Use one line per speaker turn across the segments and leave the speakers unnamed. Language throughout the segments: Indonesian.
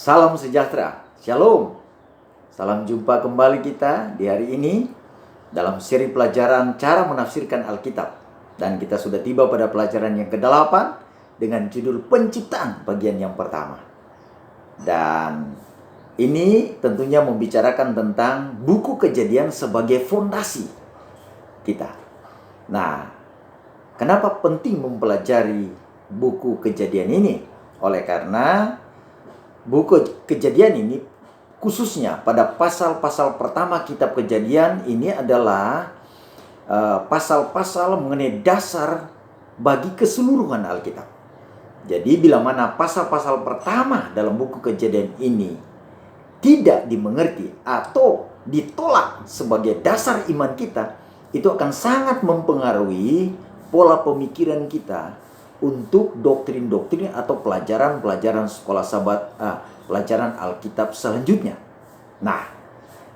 Salam sejahtera, Shalom. Salam jumpa kembali kita di hari ini dalam seri pelajaran cara menafsirkan Alkitab. Dan kita sudah tiba pada pelajaran yang ke-8 dengan judul penciptaan bagian yang pertama. Dan ini tentunya membicarakan tentang buku Kejadian sebagai fondasi kita. Nah, kenapa penting mempelajari buku Kejadian ini? Oleh karena buku Kejadian ini khususnya pada pasal-pasal pertama kitab Kejadian ini adalah pasal-pasal mengenai dasar bagi keseluruhan Alkitab. Jadi bila mana pasal-pasal pertama dalam buku Kejadian ini tidak dimengerti atau ditolak sebagai dasar iman kita, itu akan sangat mempengaruhi pola pemikiran kita untuk doktrin-doktrin atau pelajaran-pelajaran sekolah sahabat, pelajaran Alkitab selanjutnya. Nah,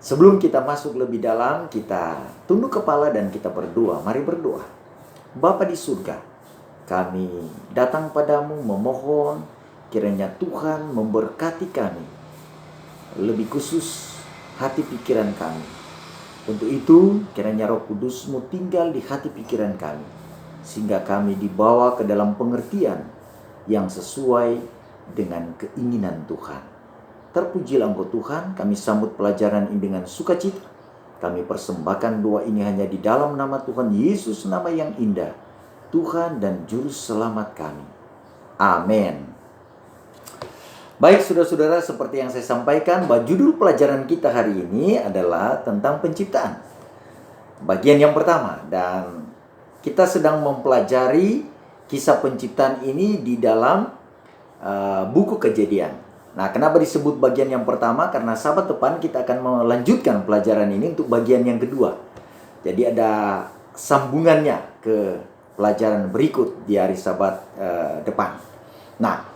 sebelum kita masuk lebih dalam, kita tunduk kepala dan kita berdoa. Mari berdoa. Bapa di surga, kami datang padamu memohon kiranya Tuhan memberkati kami, lebih khusus hati pikiran kami. Untuk itu, kiranya Roh Kudus-Mu tinggal di hati pikiran kami, sehingga kami dibawa ke dalam pengertian yang sesuai dengan keinginan Tuhan. Terpujilah Engkau Tuhan, kami sambut pelajaran ini dengan sukacita. Kami persembahkan doa ini hanya di dalam nama Tuhan Yesus, nama yang indah, Tuhan dan Juru Selamat kami. Amin. Baik saudara-saudara, seperti yang saya sampaikan, bahwa judul pelajaran kita hari ini adalah tentang penciptaan. Bagian yang pertama, dan kita sedang mempelajari kisah penciptaan ini di dalam buku Kejadian. Nah, kenapa disebut bagian yang pertama? Karena sahabat depan kita akan melanjutkan pelajaran ini untuk bagian yang kedua. Jadi ada sambungannya ke pelajaran berikut di hari sahabat depan. Nah,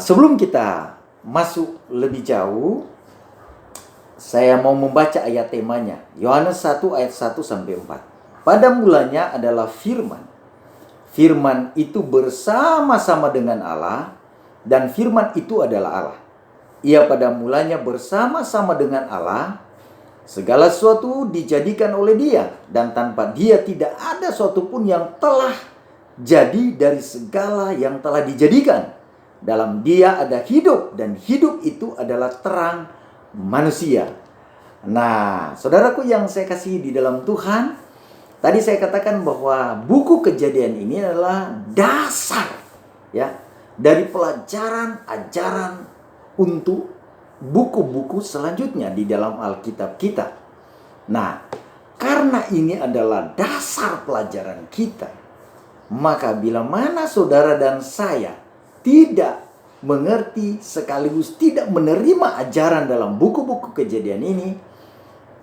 sebelum kita masuk lebih jauh, saya mau membaca ayat temanya. Yohanes 1 ayat 1 sampai 4. Pada mulanya adalah firman. Firman itu bersama-sama dengan Allah, dan firman itu adalah Allah. Ia pada mulanya bersama-sama dengan Allah. Segala sesuatu dijadikan oleh Dia, dan tanpa Dia tidak ada sesuatu pun yang telah jadi dari segala yang telah dijadikan. Dalam Dia ada hidup, dan hidup itu adalah terang manusia. Nah, saudaraku yang saya kasihi di dalam Tuhan, tadi saya katakan bahwa buku Kejadian ini adalah dasar ya dari pelajaran ajaran untuk buku-buku selanjutnya di dalam Alkitab kita. Nah, karena ini adalah dasar pelajaran kita, maka bila mana saudara dan saya tidak mengerti sekaligus tidak menerima ajaran dalam buku-buku Kejadian ini,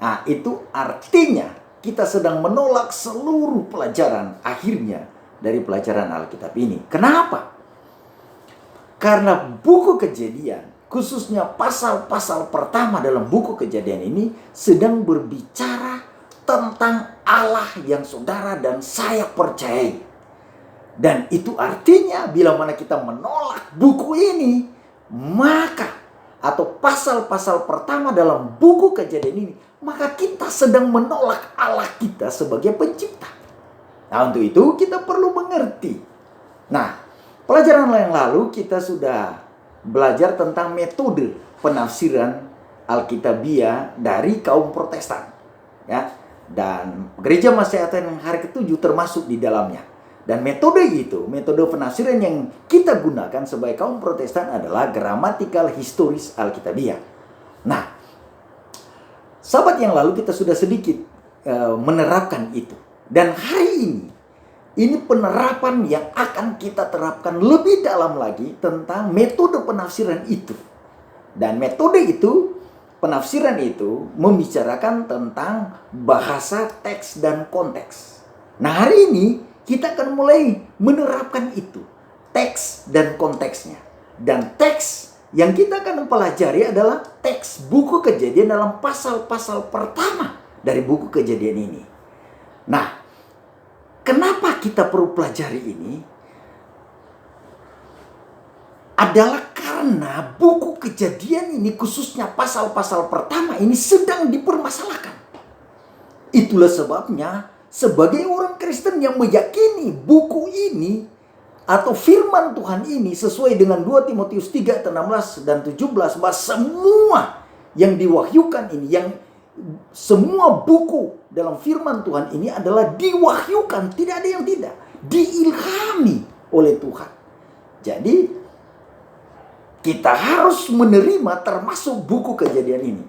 nah itu artinya kita sedang menolak seluruh pelajaran akhirnya dari pelajaran Alkitab ini. Kenapa? Karena buku Kejadian, khususnya pasal-pasal pertama dalam buku Kejadian ini sedang berbicara tentang Allah yang saudara dan saya percayai. Dan itu artinya bila mana kita menolak buku ini, maka atau pasal-pasal pertama dalam buku Kejadian ini, maka kita sedang menolak Allah kita sebagai pencipta. Nah, untuk itu kita perlu mengerti. Nah, pelajaran yang lalu kita sudah belajar tentang metode penafsiran Alkitabiah dari kaum Protestan, ya. Dan Gereja Masehi yang hari ke-7 termasuk di dalamnya. Dan metode itu, metode penafsiran yang kita gunakan sebagai kaum Protestan adalah gramatikal historis Alkitabiah. Nah, sahabat yang lalu kita sudah sedikit menerapkan itu. Dan hari ini penerapan yang akan kita terapkan lebih dalam lagi tentang metode penafsiran itu. Dan metode itu, penafsiran itu membicarakan tentang bahasa, teks, dan konteks. Nah, hari ini kita akan mulai menerapkan itu, teks dan konteksnya. Dan teks yang kita akan pelajari adalah teks buku Kejadian dalam pasal-pasal pertama dari buku Kejadian ini. Nah, kenapa kita perlu pelajari ini? Adalah karena Karena buku Kejadian ini, khususnya pasal-pasal pertama ini, sedang dipermasalahkan. Itulah sebabnya sebagai orang Kristen yang meyakini buku ini atau firman Tuhan ini sesuai dengan 2 Timotius 3 ayat 16 dan 17, bahwa semua yang diwahyukan ini, yang semua buku dalam firman Tuhan ini adalah diwahyukan, tidak ada yang tidak, diilhami oleh Tuhan. Jadi kita harus menerima termasuk buku Kejadian ini.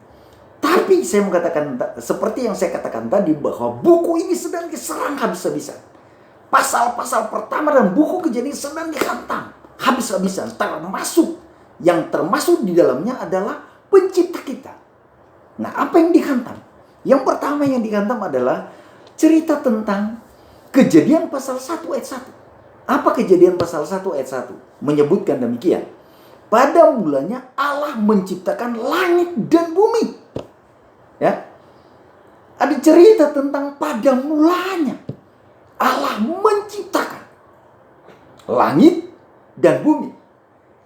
Tapi saya mengatakan, seperti yang saya katakan tadi, bahwa buku ini sedang diserang habis-habisan. Pasal-pasal pertama dan buku Kejadian sedang dihantam habis-habisan. Termasuk di dalamnya adalah pencipta kita. Nah, apa yang dihantam? Yang pertama yang dihantam adalah cerita tentang Kejadian pasal 1 ayat 1. Apa Kejadian pasal 1 ayat 1? Menyebutkan demikian. Pada mulanya Allah menciptakan langit dan bumi. Ya. Ada cerita tentang pada mulanya Allah menciptakan langit dan bumi.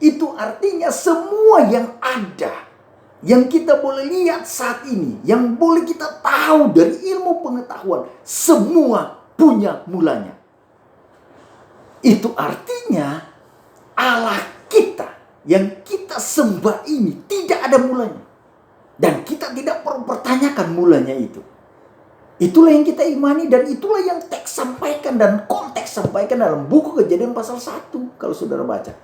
Itu artinya semua yang ada, yang kita boleh lihat saat ini, yang boleh kita tahu dari ilmu pengetahuan, semua punya mulanya. Itu artinya Allah kita yang kita sembah ini tidak ada mulanya. Dan kita tidak perlu pertanyakan mulanya itu. Itulah yang kita imani, dan itulah yang teks sampaikan dan konteks sampaikan dalam buku Kejadian pasal 1 kalau saudara baca.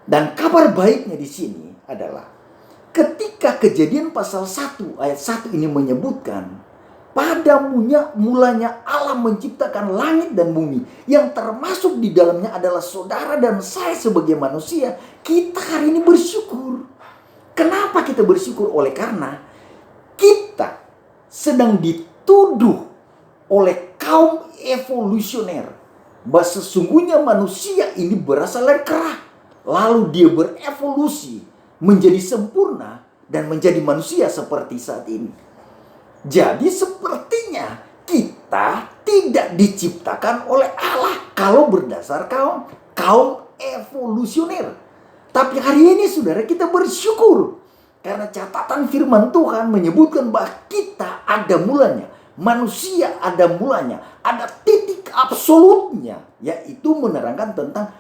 Dan kabar baiknya di sini adalah ketika Kejadian pasal 1 ayat 1 ini menyebutkan pada mulanya Allah menciptakan langit dan bumi, yang termasuk di dalamnya adalah saudara dan saya sebagai manusia, kita hari ini bersyukur. Kenapa kita bersyukur? Oleh karena kita sedang dituduh oleh kaum evolusioner bahwa sesungguhnya manusia ini berasal dari kera, lalu dia berevolusi menjadi sempurna dan menjadi manusia seperti saat ini. Jadi sepertinya kita tidak diciptakan oleh Allah kalau berdasar kaum evolusioner. Tapi hari ini saudara, kita bersyukur karena catatan firman Tuhan menyebutkan bahwa kita ada mulanya. Manusia ada mulanya. Ada titik absolutnya, yaitu menerangkan tentang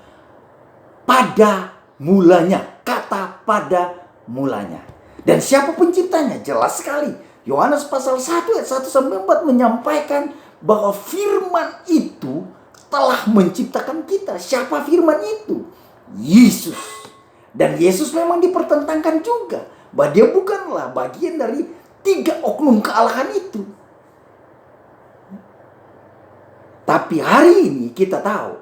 pada mulanya. Kata pada mulanya. Dan siapa penciptanya? Jelas sekali. Yohanes pasal 1 ayat 1 sampai 4 menyampaikan bahwa firman itu telah menciptakan kita. Siapa firman itu? Yesus. Dan Yesus memang dipertentangkan juga bahwa dia bukanlah bagian dari 3 oknum kealahan itu. Tapi hari ini kita tahu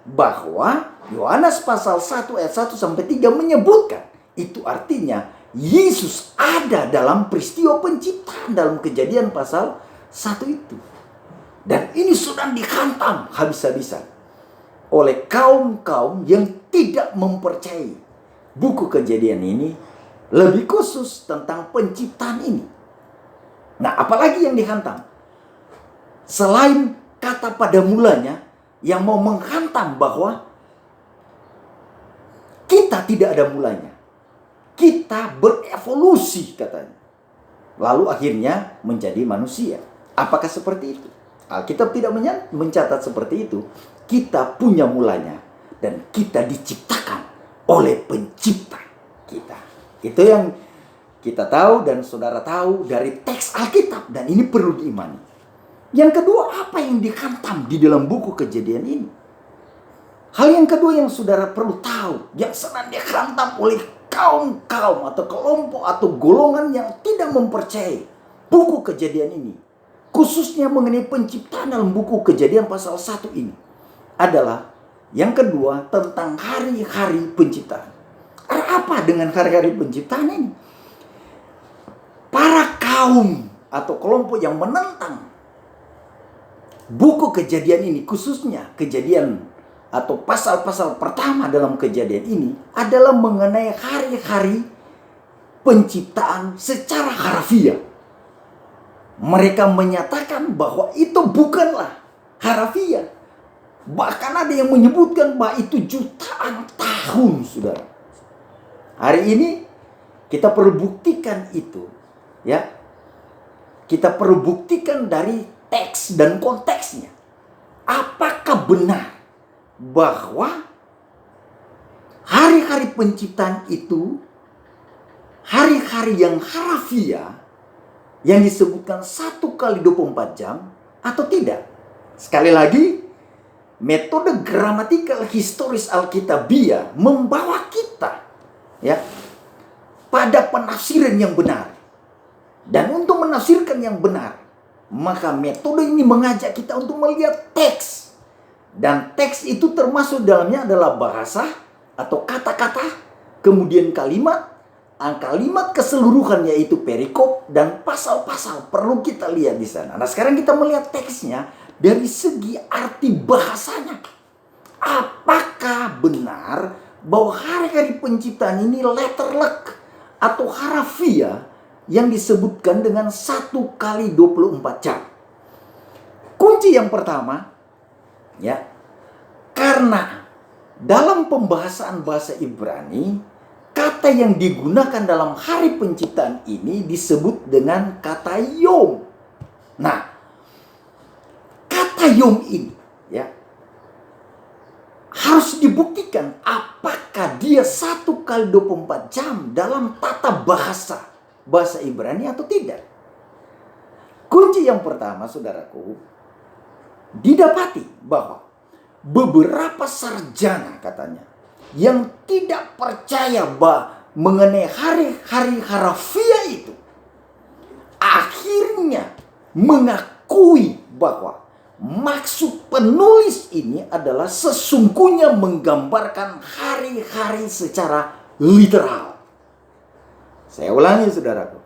bahwa Yohanes pasal 1 ayat 1 sampai 3 menyebutkan, itu artinya Yesus ada dalam peristiwa penciptaan dalam Kejadian pasal 1 itu. Dan ini sudah dihantam habis-habisan oleh kaum-kaum yang tidak mempercayai buku Kejadian ini, lebih khusus tentang penciptaan ini. Nah, apalagi yang dihantam? Selain kata pada mulanya yang mau menghantam bahwa kita tidak ada mulanya. Kita berevolusi katanya. Lalu akhirnya menjadi manusia. Apakah seperti itu? Alkitab tidak mencatat seperti itu. Kita punya mulanya. Dan kita diciptakan oleh pencipta kita. Itu yang kita tahu dan saudara tahu dari teks Alkitab. Dan ini perlu diimani. Yang kedua, apa yang dihantam di dalam buku Kejadian ini? Hal yang kedua yang saudara perlu tahu, yang sedang dihantam oleh kaum-kaum atau kelompok atau golongan yang tidak mempercayai buku Kejadian ini, khususnya mengenai penciptaan dalam buku Kejadian pasal 1 ini, adalah yang kedua tentang hari-hari penciptaan. Apa dengan hari-hari penciptaan ini? Para kaum atau kelompok yang menentang buku Kejadian ini, khususnya Kejadian atau pasal-pasal pertama dalam Kejadian ini, adalah mengenai hari-hari penciptaan secara harfiah. Mereka menyatakan bahwa itu bukanlah harfiah. Bahkan ada yang menyebutkan bahwa itu jutaan tahun, saudara. Hari ini kita perlu buktikan itu, ya. Kita perlu buktikan dari teks dan konteksnya. Apakah benar bahwa hari-hari penciptaan itu hari-hari yang harafiah yang disebutkan 1 kali 24 jam atau tidak? Sekali lagi, metode gramatikal historis Alkitabiah membawa kita, ya, pada penafsiran yang benar. Dan untuk menafsirkan yang benar, maka metode ini mengajak kita untuk melihat teks. Dan teks itu termasuk dalamnya adalah bahasa atau kata-kata, kemudian kalimat keseluruhan yaitu perikop dan pasal-pasal perlu kita lihat di sana. Nah, sekarang kita melihat teksnya dari segi arti bahasanya. Apakah benar bahwa hari-hari penciptaan ini letterlek atau harafiah yang disebutkan dengan 1 kali 24 jam? Kunci yang pertama, ya, karena dalam pembahasan bahasa Ibrani, kata yang digunakan dalam hari penciptaan ini disebut dengan kata yom. Nah, kata yom ini, ya, harus dibuktikan apakah dia 1 kali 24 jam dalam tata bahasa Ibrani atau tidak. Kunci yang pertama, saudaraku, didapati bahwa beberapa sarjana katanya yang tidak percaya mengenai hari-hari harafiah itu akhirnya mengakui bahwa maksud penulis ini adalah sesungguhnya menggambarkan hari-hari secara literal. Saya ulangi, saudaraku.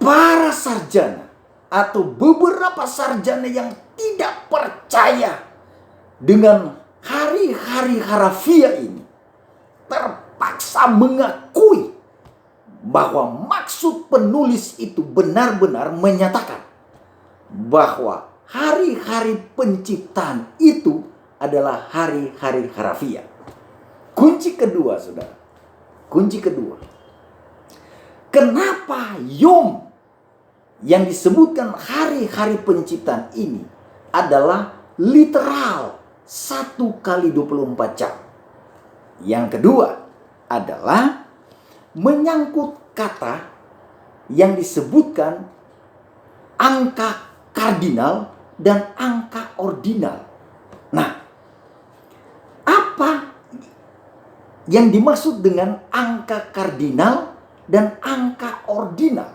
Para sarjana atau beberapa sarjana yang tidak percaya dengan hari-hari harafiah ini terpaksa mengakui bahwa maksud penulis itu benar-benar menyatakan bahwa hari-hari penciptaan itu adalah hari-hari harafiah. Kunci kedua, saudara. Kunci kedua. Kenapa yom yang disebutkan hari-hari penciptaan ini adalah literal 1 kali 24 jam? Yang kedua adalah menyangkut kata yang disebutkan angka kardinal dan angka ordinal. Nah, apa yang dimaksud dengan angka kardinal dan angka ordinal?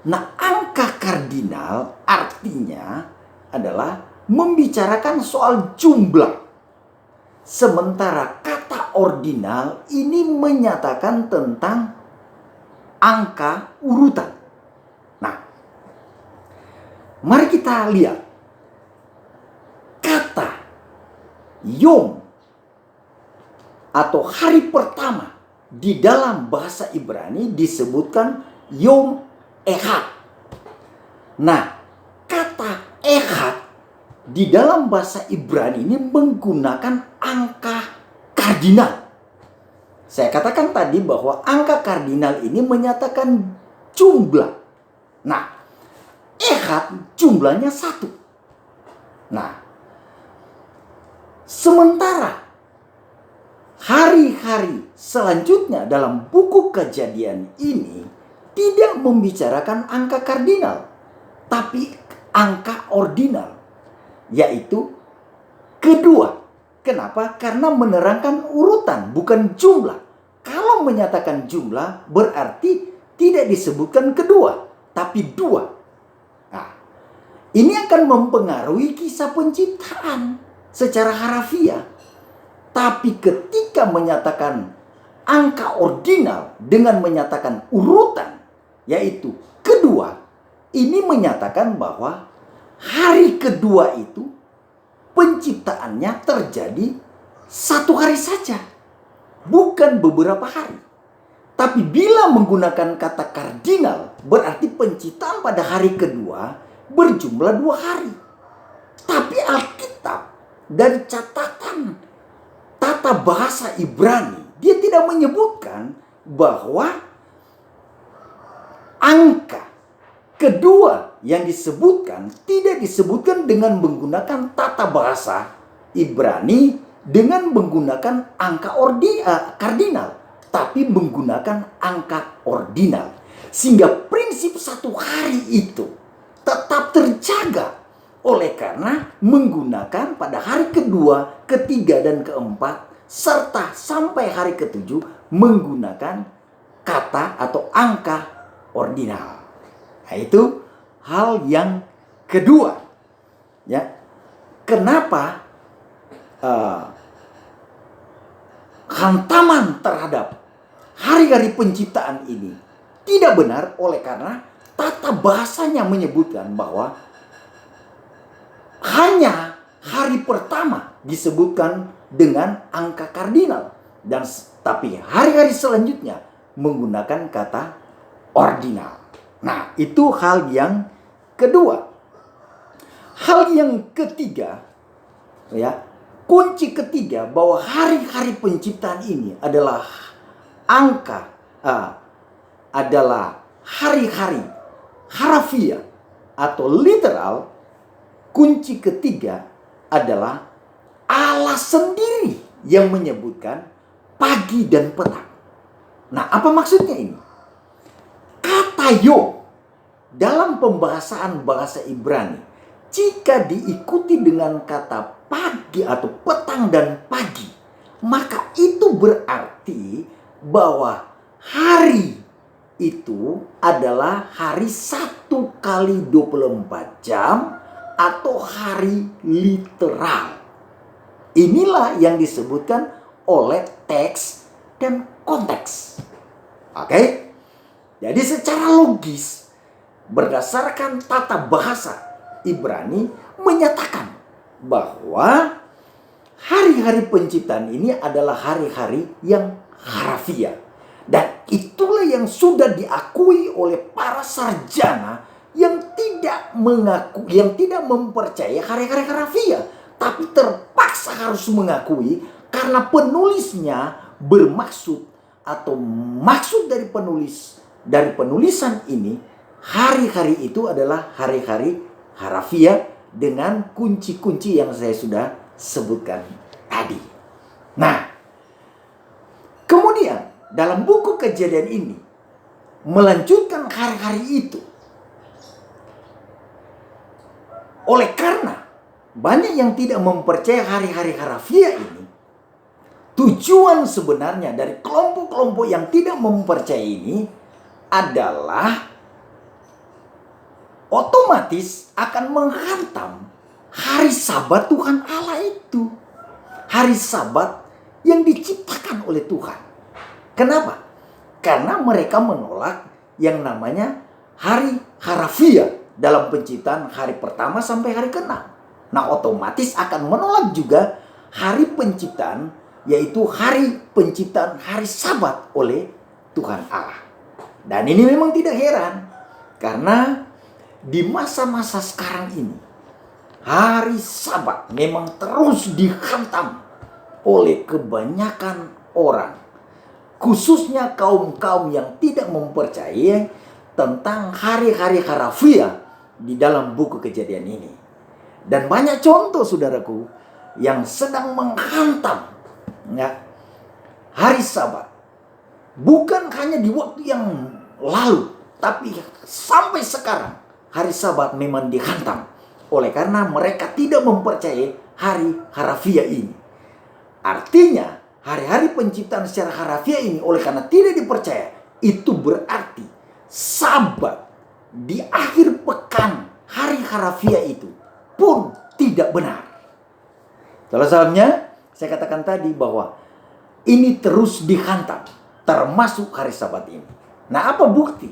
Nah, angka kardinal artinya adalah membicarakan soal jumlah. Sementara kata ordinal ini menyatakan tentang angka urutan. Nah, mari kita lihat kata yom atau hari pertama di dalam bahasa Ibrani disebutkan yom ehad. Nah, kata ehad di dalam bahasa Ibrani ini menggunakan angka kardinal. Saya katakan tadi bahwa angka kardinal ini menyatakan jumlah. Nah, ehad jumlahnya 1. Nah, sementara hari-hari selanjutnya dalam buku Kejadian ini tidak membicarakan angka kardinal, tapi angka ordinal, yaitu kedua. Kenapa? Karena menerangkan urutan, bukan jumlah. Kalau menyatakan jumlah, berarti tidak disebutkan kedua, tapi 2. Nah, ini akan mempengaruhi kisah penciptaan secara harafiah. Tapi ketika menyatakan angka ordinal dengan menyatakan urutan, yaitu kedua, ini menyatakan bahwa hari kedua itu penciptaannya terjadi 1 hari saja, bukan beberapa hari. Tapi bila menggunakan kata kardinal, berarti penciptaan pada hari kedua berjumlah 2 hari. Tapi Alkitab dari catatan tata bahasa Ibrani dia tidak menyebutkan bahwa angka kedua yang disebutkan tidak disebutkan dengan menggunakan tata bahasa Ibrani dengan menggunakan angka kardinal, tapi menggunakan angka ordinal. Sehingga prinsip satu hari itu tetap terjaga oleh karena menggunakan pada hari kedua, ketiga, dan keempat, serta sampai hari ketujuh menggunakan kata atau angka ordinal. Nah, itu hal yang kedua. Ya, kenapa hantaman terhadap hari-hari penciptaan ini tidak benar? Oleh karena tata bahasanya menyebutkan bahwa hanya hari pertama disebutkan dengan angka kardinal, dan tapi hari-hari selanjutnya menggunakan kata ordinal. Nah, itu hal yang kedua. Hal yang ketiga, ya, kunci ketiga bahwa hari-hari penciptaan ini adalah adalah hari-hari harafiah atau literal. Kunci ketiga adalah Allah sendiri yang menyebutkan pagi dan petang. Nah, apa maksudnya ini? Kata yom dalam pembahasan bahasa Ibrani, jika diikuti dengan kata pagi atau petang dan pagi, maka itu berarti bahwa hari itu adalah hari 1 kali 24 jam atau hari literal. Inilah yang disebutkan oleh teks dan konteks. Oke? Jadi secara logis, berdasarkan tata bahasa Ibrani menyatakan bahwa hari-hari penciptaan ini adalah hari-hari yang harafiah. Dan itulah yang sudah diakui oleh para sarjana yang tidak mempercayai hari-hari harafiah, tapi terpaksa harus mengakui karena penulisnya bermaksud atau maksud dari penulisan ini, hari-hari itu adalah hari-hari harafiah dengan kunci-kunci yang saya sudah sebutkan tadi. Nah, kemudian dalam buku Kejadian ini melanjutkan hari-hari itu. Oleh karena banyak yang tidak mempercayai hari-hari harafiah ini, tujuan sebenarnya dari kelompok-kelompok yang tidak mempercayai ini adalah otomatis akan menghantam hari Sabat Tuhan Allah itu. Hari Sabat yang diciptakan oleh Tuhan. Kenapa? Karena mereka menolak yang namanya hari harafiah dalam penciptaan hari pertama sampai hari ke-6. Nah, otomatis akan menolak juga hari penciptaan, yaitu hari penciptaan hari Sabat oleh Tuhan Allah. Dan ini memang tidak heran, karena di masa-masa sekarang ini, hari Sabat memang terus dihantam oleh kebanyakan orang, khususnya kaum-kaum yang tidak mempercayai tentang hari-hari harafiah di dalam buku Kejadian ini. Dan banyak contoh, saudaraku, yang sedang menghantam hari Sabat. Bukan hanya di waktu yang lalu, tapi sampai sekarang hari Sabat memang dihantam oleh karena mereka tidak mempercayai hari harafiah ini. Artinya hari-hari penciptaan secara harafiah ini oleh karena tidak dipercaya, itu berarti Sabat di akhir pekan hari harafiah itu pun tidak benar. Salah satunya saya katakan tadi bahwa ini terus dihantam, termasuk hari Sabat ini. Nah, apa bukti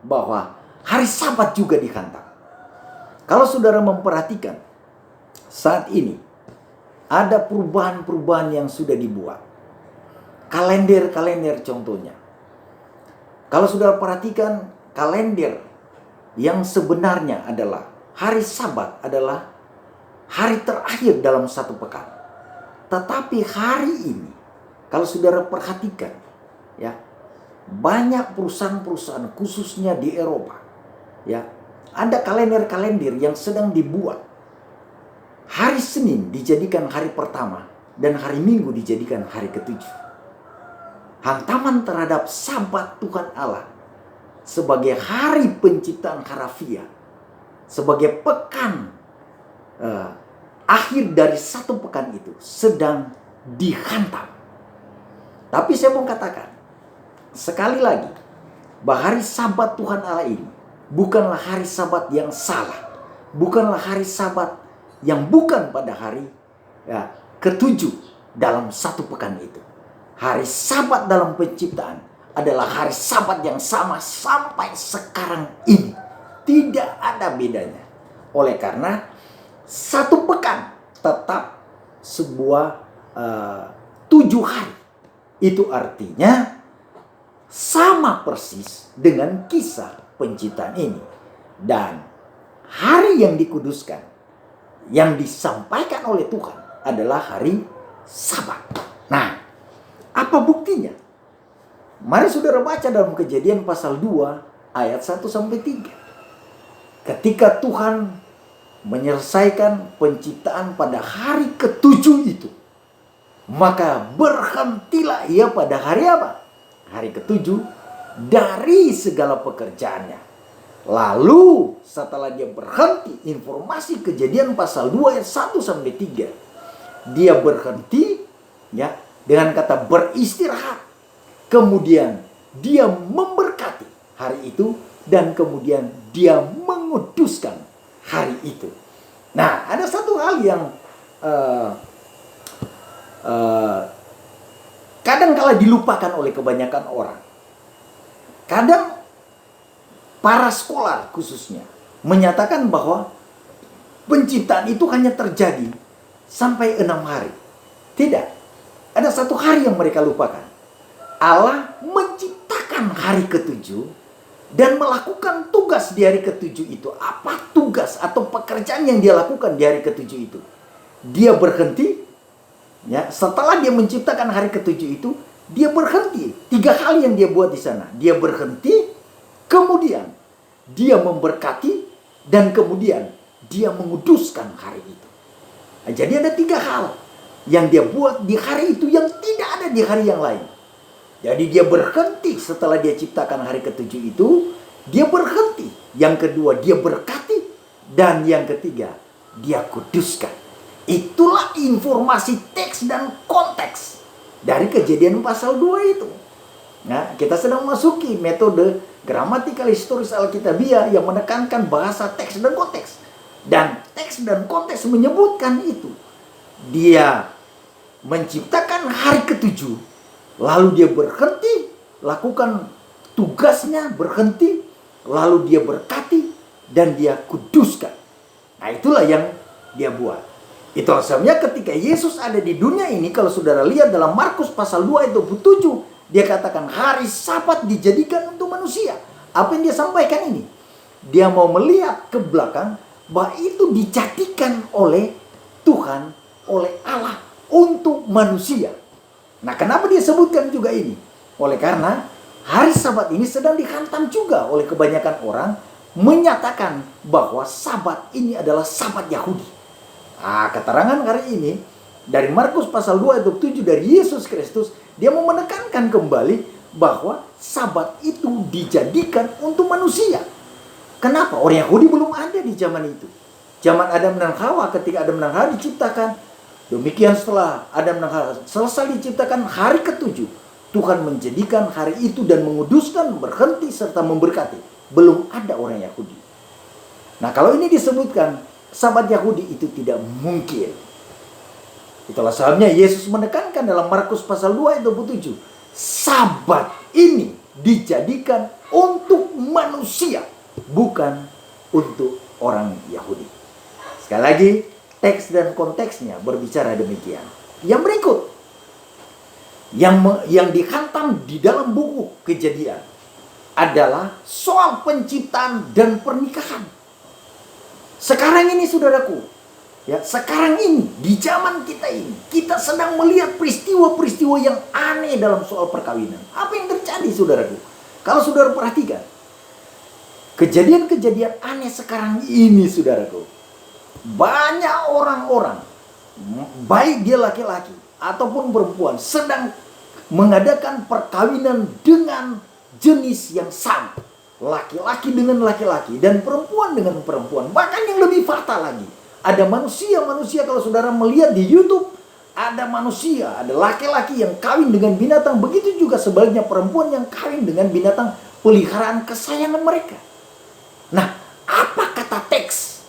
bahwa hari Sabat juga dihantam? Kalau saudara memperhatikan, saat ini ada perubahan-perubahan yang sudah dibuat. Kalender-kalender contohnya. Kalau saudara perhatikan kalender yang sebenarnya adalah hari Sabat adalah hari terakhir dalam satu pekan. Tetapi hari ini Kalau saudara perhatikan, ya, banyak perusahaan-perusahaan khususnya di Eropa, ya, ada kalender-kalender yang sedang dibuat. Hari Senin dijadikan hari pertama dan hari Minggu dijadikan hari ketujuh. Hantaman terhadap Sabat Tuhan Allah sebagai hari penciptaan harafiah, sebagai pekan akhir dari satu pekan itu sedang dihantam. Tapi saya mau katakan sekali lagi bahwa hari Sabat Tuhan Allah ini bukanlah hari Sabat yang salah, bukanlah hari Sabat yang bukan pada hari ketujuh dalam satu pekan itu. Hari Sabat dalam penciptaan adalah hari Sabat yang sama sampai sekarang ini. Tidak ada bedanya. Oleh karena satu pekan tetap sebuah 7 hari. Itu artinya sama persis dengan kisah penciptaan ini. Dan hari yang dikuduskan, yang disampaikan oleh Tuhan adalah hari Sabat. Nah, apa buktinya? Mari saudara baca dalam Kejadian pasal 2 ayat 1-3. Ketika Tuhan menyelesaikan penciptaan pada hari ketujuh itu, maka berhentilah ia pada hari apa? Hari ketujuh dari segala pekerjaannya. Lalu setelah dia berhenti, informasi Kejadian pasal 2 ayat 1-3, dia berhenti, ya, dengan kata beristirahat. Kemudian dia memberkati hari itu dan kemudian dia menguduskan hari itu. Nah, ada satu hal yang kadang-kala dilupakan oleh kebanyakan orang. Kadang para sekolah khususnya menyatakan bahwa penciptaan itu hanya terjadi sampai 6 hari. Tidak. Ada satu hari yang mereka lupakan. Allah menciptakan hari ketujuh dan melakukan tugas di hari ketujuh itu. Apa tugas atau pekerjaan yang dia lakukan di hari ketujuh itu? Dia berhenti. Ya, setelah dia menciptakan hari ketujuh itu, dia berhenti. 3 hal yang dia buat di sana. Dia berhenti, kemudian dia memberkati, dan kemudian dia menguduskan hari itu. Nah, jadi ada 3 hal yang dia buat di hari itu yang tidak ada di hari yang lain. Jadi dia berhenti setelah dia ciptakan hari ketujuh itu. Dia berhenti. Yang kedua dia berkati. Dan yang ketiga dia kuduskan. Itulah informasi teks dan konteks dari Kejadian pasal 2 itu. Nah, kita sedang memasuki metode gramatikal historis Alkitabiah yang menekankan bahasa teks dan konteks. Dan teks dan konteks menyebutkan itu. Dia menciptakan hari ketujuh, lalu dia berhenti, lakukan tugasnya, berhenti, lalu dia berkati, dan dia kuduskan. Nah, itulah yang dia buat. Itu sebabnya ketika Yesus ada di dunia ini, kalau saudara lihat dalam Markus pasal 2 ayat 27, dia katakan hari Sabat dijadikan untuk manusia. Apa yang dia sampaikan ini? Dia mau melihat ke belakang bahwa itu dijadikan oleh Tuhan, oleh Allah untuk manusia. Nah, kenapa dia sebutkan juga ini? Oleh karena hari Sabat ini sedang dihantam juga oleh kebanyakan orang, menyatakan bahwa Sabat ini adalah Sabat Yahudi. Nah, keterangan hari ini dari Markus pasal 2 ayat 7 dari Yesus Kristus, dia mau menekankan kembali bahwa Sabat itu dijadikan untuk manusia. Kenapa? Orang Yahudi belum ada di zaman itu. Zaman Adam dan Hawa, ketika Adam dan Hawa diciptakan. Demikian setelah Adam dan Hawa selesai diciptakan hari ketujuh, Tuhan menjadikan hari itu dan menguduskan, berhenti, serta memberkati. Belum ada orang Yahudi. Nah, kalau ini disebutkan Sabat Yahudi itu tidak mungkin. Itulah sebabnya Yesus menekankan dalam Markus pasal 2 ayat 27. Sabat ini dijadikan untuk manusia, bukan untuk orang Yahudi. Sekali lagi, teks dan konteksnya berbicara demikian. Yang berikut, yang dihantam di dalam buku Kejadian adalah soal penciptaan dan pernikahan. Sekarang ini saudaraku, Ya, sekarang ini, di zaman kita ini, kita sedang melihat peristiwa-peristiwa yang aneh dalam soal perkawinan. Apa yang terjadi, saudaraku? Kalau saudara perhatikan, kejadian-kejadian aneh sekarang ini, saudaraku. Banyak orang-orang, baik dia laki-laki ataupun perempuan, sedang mengadakan perkawinan dengan jenis yang sama. Laki-laki dengan laki-laki dan perempuan dengan perempuan. Bahkan yang lebih fatal lagi, ada manusia kalau saudara melihat di YouTube, ada manusia, ada laki-laki yang kawin dengan binatang. Begitu juga sebaliknya perempuan yang kawin dengan binatang peliharaan kesayangan mereka. Nah, apa kata teks?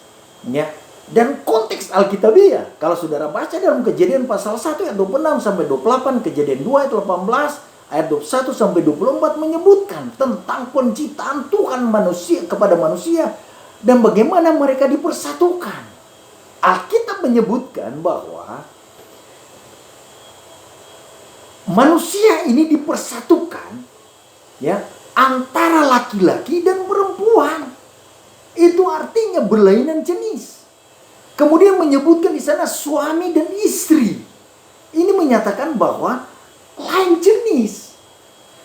Ya, dan konteks Alkitabiah, kalau saudara baca dalam Kejadian pasal 1 ayat 26 sampai 28, Kejadian 2 ayat 18, ayat 21 sampai 24 menyebutkan tentang penciptaan Tuhan manusia kepada manusia dan bagaimana mereka dipersatukan. Alkitab menyebutkan bahwa manusia ini dipersatukan, ya, antara laki-laki dan perempuan. Itu artinya berlainan jenis. Kemudian menyebutkan di sana suami dan istri. Ini menyatakan bahwa lain jenis.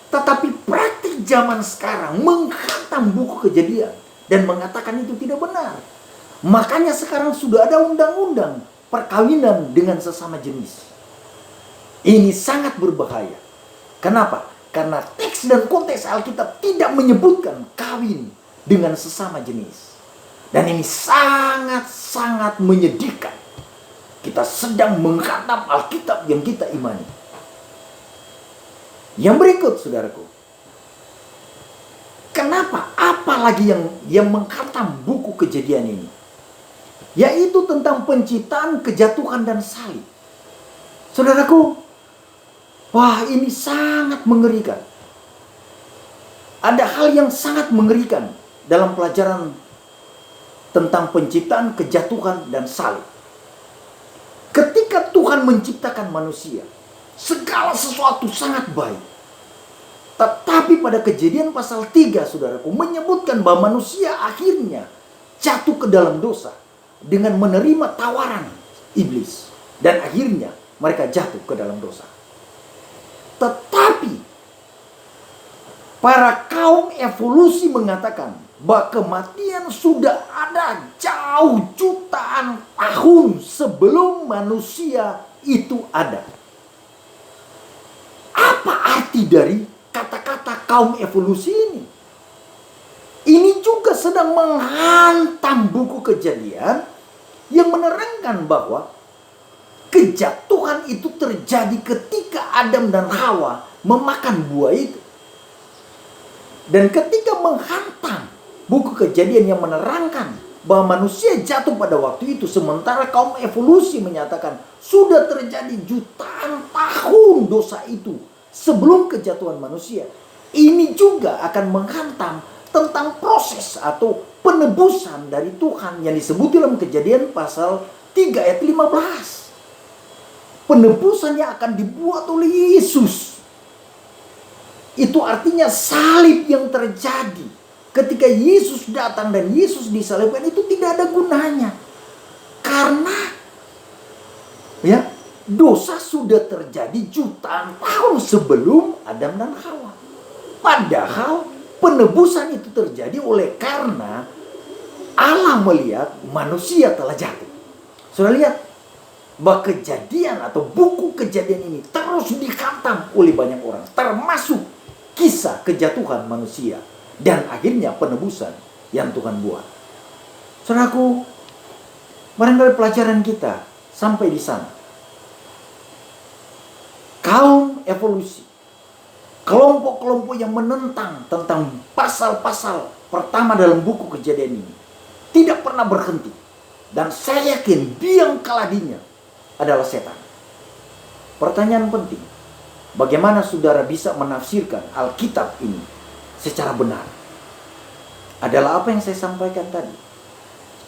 Tetapi praktik zaman sekarang menghantam buku Kejadian dan mengatakan itu tidak benar. Makanya sekarang sudah ada undang-undang perkawinan dengan sesama jenis. Ini sangat berbahaya. Kenapa? Karena teks dan konteks Alkitab tidak menyebutkan kawin dengan sesama jenis. Dan ini sangat-sangat menyedihkan. Kita sedang menghantam Alkitab yang kita imani. Yang berikut, saudaraku. Kenapa? Apalagi yang menghantam buku Kejadian ini? Yaitu tentang penciptaan, kejatuhan, dan salib. Saudaraku, wah, ini sangat mengerikan. Ada hal yang sangat mengerikan dalam pelajaran tentang penciptaan, kejatuhan, dan salib. Ketika Tuhan menciptakan manusia, segala sesuatu sangat baik. Tetapi pada Kejadian pasal 3, saudaraku, menyebutkan bahwa manusia akhirnya jatuh ke dalam dosa dengan menerima tawaran iblis. Dan akhirnya mereka jatuh ke dalam dosa. Tetapi para kaum evolusi mengatakan bahwa kematian sudah ada jauh jutaan tahun sebelum manusia itu ada. Apa arti dari kata-kata kaum evolusi ini? Ini juga sedang menghantam buku Kejadian yang menerangkan bahwa kejatuhan itu terjadi ketika Adam dan Hawa memakan buah itu. Dan ketika menghantam buku Kejadian yang menerangkan bahwa manusia jatuh pada waktu itu, sementara kaum evolusi menyatakan sudah terjadi jutaan tahun dosa itu sebelum kejatuhan manusia. Ini juga akan menghantam tentang proses atau penebusan dari Tuhan yang disebut dalam Kejadian pasal 3 ayat 15. Penebusannya akan dibuat oleh Yesus. Itu artinya salib yang terjadi ketika Yesus datang dan Yesus disalibkan itu tidak ada gunanya. Karena ya, dosa sudah terjadi jutaan tahun sebelum Adam dan Hawa. Padahal penebusan itu terjadi oleh karena Allah melihat manusia telah jatuh. Sudah lihat bahwa Kejadian atau buku Kejadian ini terus dihantam oleh banyak orang, termasuk kisah kejatuhan manusia dan akhirnya penebusan yang Tuhan buat. Saudaraku, barangkali pelajaran kita sampai di sana. Kaum evolusi, kelompok-kelompok yang menentang tentang pasal-pasal pertama dalam buku Kejadian ini tidak pernah berhenti. Dan saya yakin biang keladinya adalah setan. Pertanyaan penting, bagaimana saudara bisa menafsirkan Alkitab ini secara benar? Adalah apa yang saya sampaikan tadi.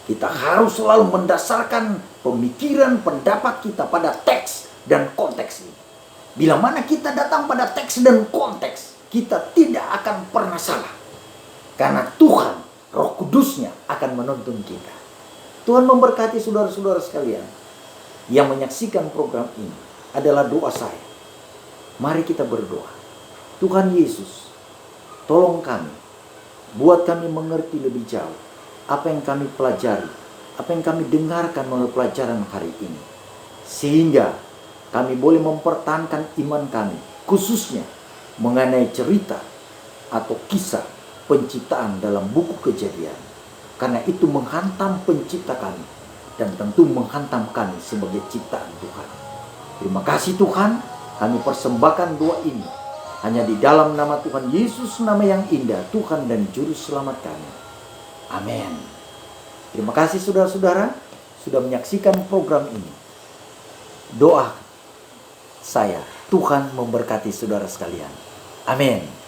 Kita harus selalu mendasarkan pemikiran, pendapat kita pada teks dan konteks ini. Bila mana kita datang pada teks dan konteks, kita tidak akan pernah salah. Karena Tuhan, Roh Kudusnya akan menuntun kita. Tuhan memberkati saudara-saudara sekalian yang menyaksikan program ini. Adalah doa saya. Mari kita berdoa. Tuhan Yesus, tolong kami. Buat kami mengerti lebih jauh apa yang kami pelajari, apa yang kami dengarkan melalui pelajaran hari ini. Sehingga kami boleh mempertahankan iman kami, khususnya mengenai cerita atau kisah penciptaan dalam buku Kejadian. Karena itu menghantam pencipta kami dan tentu menghantam kami sebagai ciptaan Tuhan. Terima kasih Tuhan, kami persembahkan doa ini hanya di dalam nama Tuhan Yesus, nama yang indah, Tuhan dan Juru Selamat kami. Amin. Terima kasih saudara-saudara sudah menyaksikan program ini. Doa saya, Tuhan memberkati saudara sekalian. Amin.